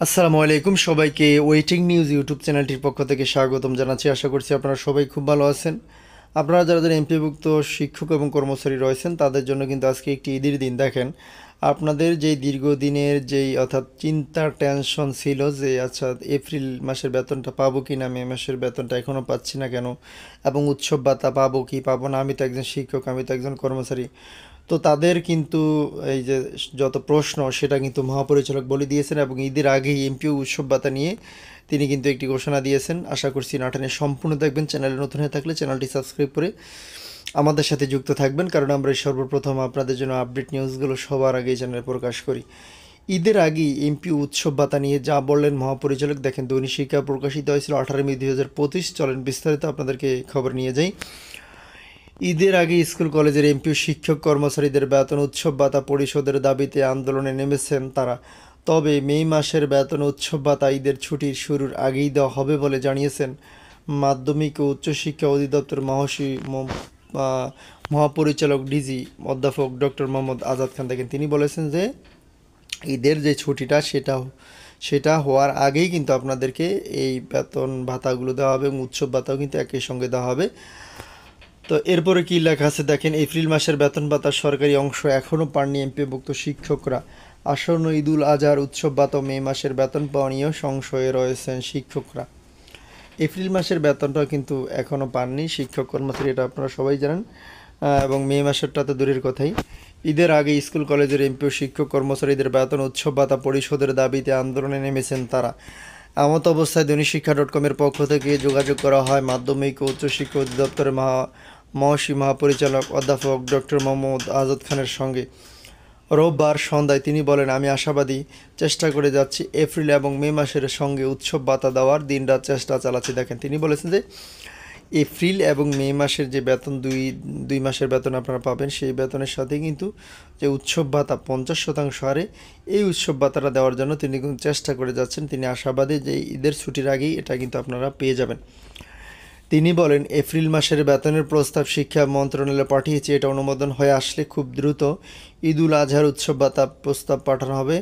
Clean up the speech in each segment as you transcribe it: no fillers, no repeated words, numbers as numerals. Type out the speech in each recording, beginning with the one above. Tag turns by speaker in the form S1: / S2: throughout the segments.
S1: আসসালামু আলাইকুম সবাইকে ওয়েটিং নিউজ ইউটিউব চ্যানেলটির পক্ষ থেকে স্বাগতম জানাচ্ছি। আশা করছি আপনারা সবাই খুব ভালো আছেন। আপনারা যারা যারা এমপিভুক্ত শিক্ষক এবং কর্মচারী রয়েছেন তাদের জন্য কিন্তু আজকে একটি ঈদের দিন। দেখেন, আপনাদের যেই দীর্ঘদিনের যেই অর্থাৎ চিন্তার টেনশন ছিল যে আচ্ছা এপ্রিল মাসের বেতনটা পাবো কি না, মে মাসের বেতনটা এখনও পাচ্ছি না কেন, এবং উৎসব ভাতা পাবো কি পাবো না, আমি তো একজন শিক্ষক, আমি তো একজন কর্মচারী। তো তাদের কিন্তু এই যে যত প্রশ্ন সেটা কিন্তু মহাপরিচালক বলে দিয়েছেন, এবং ঈদের আগেই এমপিও উৎসব ভাতা নিয়ে তিনি কিন্তু একটি ঘোষণা দিয়েছেন। আশা করছি নাটনে সম্পূর্ণ দেখবেন। চ্যানেলে নতুন হয়ে থাকলে চ্যানেলটি সাবস্ক্রাইব করে আমাদের সাথে যুক্ত থাকবেন, কারণ আমরা সর্বপ্রথম আপনাদের জন্য আপডেট নিউজগুলো সবার আগেই চ্যানেলে প্রকাশ করি। ঈদের আগেই এমপি উৎসব ভাতা নিয়ে যা বললেন মহাপরিচালক, দেখেন দৈনিক শিক্ষা প্রকাশিত হয়েছিল 18 মে 2025। চলেন বিস্তারিত আপনাদেরকে খবর নিয়ে যাই। ঈদের আগে স্কুল কলেজের এমপিও শিক্ষক কর্মচারীদের বেতন উৎসব ভাতা পরিশোধের দাবিতে আন্দোলনে নেমেছেন তারা। তবে মে মাসের বেতন উৎসব ভাতা ঈদের ছুটির শুরুর আগেই দেওয়া হবে বলে জানিয়েছেন মাধ্যমিক ও উচ্চশিক্ষা অধিদপ্তর মহাপরিচালক ডিজি অধ্যাপক ডক্টর মোহাম্মদ আজাদ খান। দেখেন, তিনি বলেছেন যে ঈদের যে ছুটিটা সেটা হওয়ার আগেই কিন্তু আপনাদেরকে এই বেতন ভাতাগুলো দেওয়া হবে, এবং উৎসব ভাতাও কিন্তু একই সঙ্গে দেওয়া হবে। তো এরপরে কি লেখা আছে দেখেন, এপ্রিল মাসের বেতন ভাতার সরকারি অংশ এখনও পাননি এমপিভুক্ত শিক্ষকরা। আসন্ন ঈদুল আজহার উৎসব ভাতা মে মাসের বেতন পাওয়া নিয়েও সংশয়ে রয়েছেন শিক্ষকরা। এপ্রিল মাসের বেতনটা কিন্তু এখনও পাননি শিক্ষক কর্মচারী, এটা আপনারা সবাই জানেন। এবং মে মাসেরটা তো দূরের কথাই। ঈদের আগে স্কুল কলেজের এমপিও শিক্ষক কর্মচারীদের বেতন উৎসব ভাতা পরিশোধের দাবিতে আন্দোলনে নেমেছেন তারা। এমত অবস্থায় দৈনিক শিক্ষা .com-এর পক্ষ থেকে যোগাযোগ করা হয় মাধ্যমিক ও উচ্চশিক্ষা অধিদপ্তরের মহাপরিচালক অধ্যাপক ডক্টর মোহাম্মদ আজাদ খানের সঙ্গে। রোববার সন্ধ্যায় তিনি বলেন, আমি আশাবাদী, চেষ্টা করে যাচ্ছি এপ্রিল এবং মে মাসের সঙ্গে উৎসব ভাতা দেওয়ার দিনরাত চেষ্টা চালাচ্ছি। দেখেন, তিনি বলেছেন যে এপ্রিল এবং মে মাসের যে বেতন দুই মাসের বেতন আপনারা পাবেন, সেই বেতনের সাথে কিন্তু যে উৎসব ভাতা 50% হারে এই উৎসব ভাতাটা দেওয়ার জন্য তিনি কিন্তু চেষ্টা করে যাচ্ছেন। তিনি আশাবাদী যে ঈদের ছুটির আগেই এটা কিন্তু আপনারা পেয়ে যাবেন। তিনি বলেন, এপ্রিল মাসের বেতনের প্রস্তাব শিক্ষা মন্ত্রণালয়ে পাঠিয়েছে। এটা অনুমোদন হয়ে আসলে খুব দ্রুত ঈদুল আজহার উৎসব ভাতা প্রস্তাব পাঠানো হবে।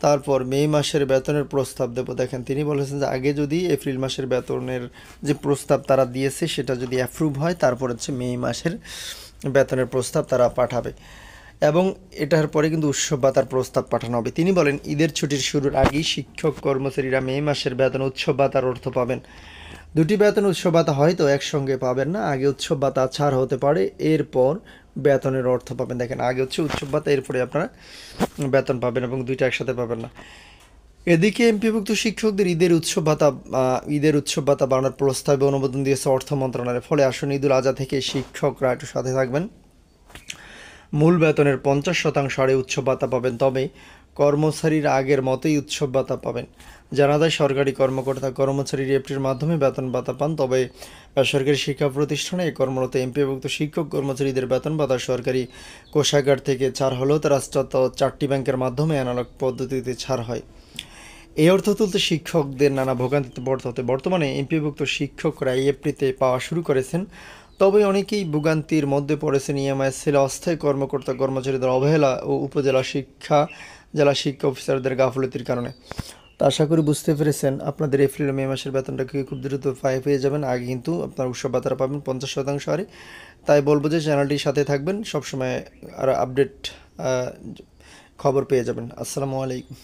S1: তারপর মে মাসের বেতনের প্রস্তাব দেব। দেখেন, তিনি বলেছেন যে আগে যদি এপ্রিল মাসের বেতনের যে প্রস্তাব তারা দিয়েছে সেটা যদি অ্যাপ্রুভ হয়, তারপর হচ্ছে মে মাসের বেতনের প্রস্তাব তারা পাঠাবে, এবং এটার পরে কিন্তু উৎসব ভাতার প্রস্তাব পাঠানো হবে। তিনি বলেন, ঈদের ছুটির শুরুর আগেই শিক্ষক কর্মচারীরা মে মাসের বেতন উৎসব ভাতার অর্থ পাবেন। দুটি বেতন উৎসব ভাতা হয়তো একসঙ্গে পাবেন না, আগে উৎসব ভাতা ছাড় হতে পারে, এরপর বেতনের অর্থ পাবেন। দেখেন, আগে হচ্ছে উৎসব ভাতা, এরপরে আপনারা বেতন পাবেন, এবং দুইটা একসাথে পাবেন না। এদিকে এমপিভুক্ত শিক্ষকদের ঈদের উৎসব ভাতা বাড়ানোর প্রস্তাবে অনুমোদন দিয়েছে অর্থ মন্ত্রণালয়। ফলে আসন্ন ঈদুল আজহা থেকে শিক্ষকরা একটু সাথে থাকবেন, মূল বেতনের 50% হারে উৎসব ভাতা পাবেন। তবে কর্মচারীরা আগের মতোই উৎসব ভাতা পাবেন। জানা যায়, সরকারি কর্মকর্তা কর্মচারীর এপ্রিল মাধ্যমে বেতন ভাতা পান। তবে বেসরকারি শিক্ষা প্রতিষ্ঠানে কর্মরত এমপিভুক্ত শিক্ষক কর্মচারীদের বেতন ভাতা সরকারি কোষাগার থেকে ছাড় হলেও তা রাষ্ট্রায়ত্ত 4টি ব্যাংকের মাধ্যমে অ্যানালগ পদ্ধতিতে ছাড় হয়। এই অর্থ তুলতে শিক্ষকদের নানা ভোগান্তিতে পড়তে হতে। বর্তমানে এমপিভুক্ত শিক্ষকরা এই এপ্রিতে পাওয়া শুরু করেছেন, তবে অনেকেই ভোগান্তির মধ্যে পড়েছেন ইএমআই সেলে অস্থায়ী কর্মকর্তা কর্মচারীদের অবহেলা ও জেলা শিক্ষা অফিসারদের গাফলতির কারণে। তো আশা করি বুঝতে পেরেছেন, আপনাদের এপ্রিল মে মাসের বেতনটাকে খুব দ্রুত পেয়ে যাবেন। আগে কিন্তু আপনার উৎসব ভাতাটা পাবেন 50% হারে। তাই বলবো যে চ্যানেলটির সাথে থাকবেন, সবসময় আর আপডেট খবর পেয়ে যাবেন। আসসালামু আলাইকুম।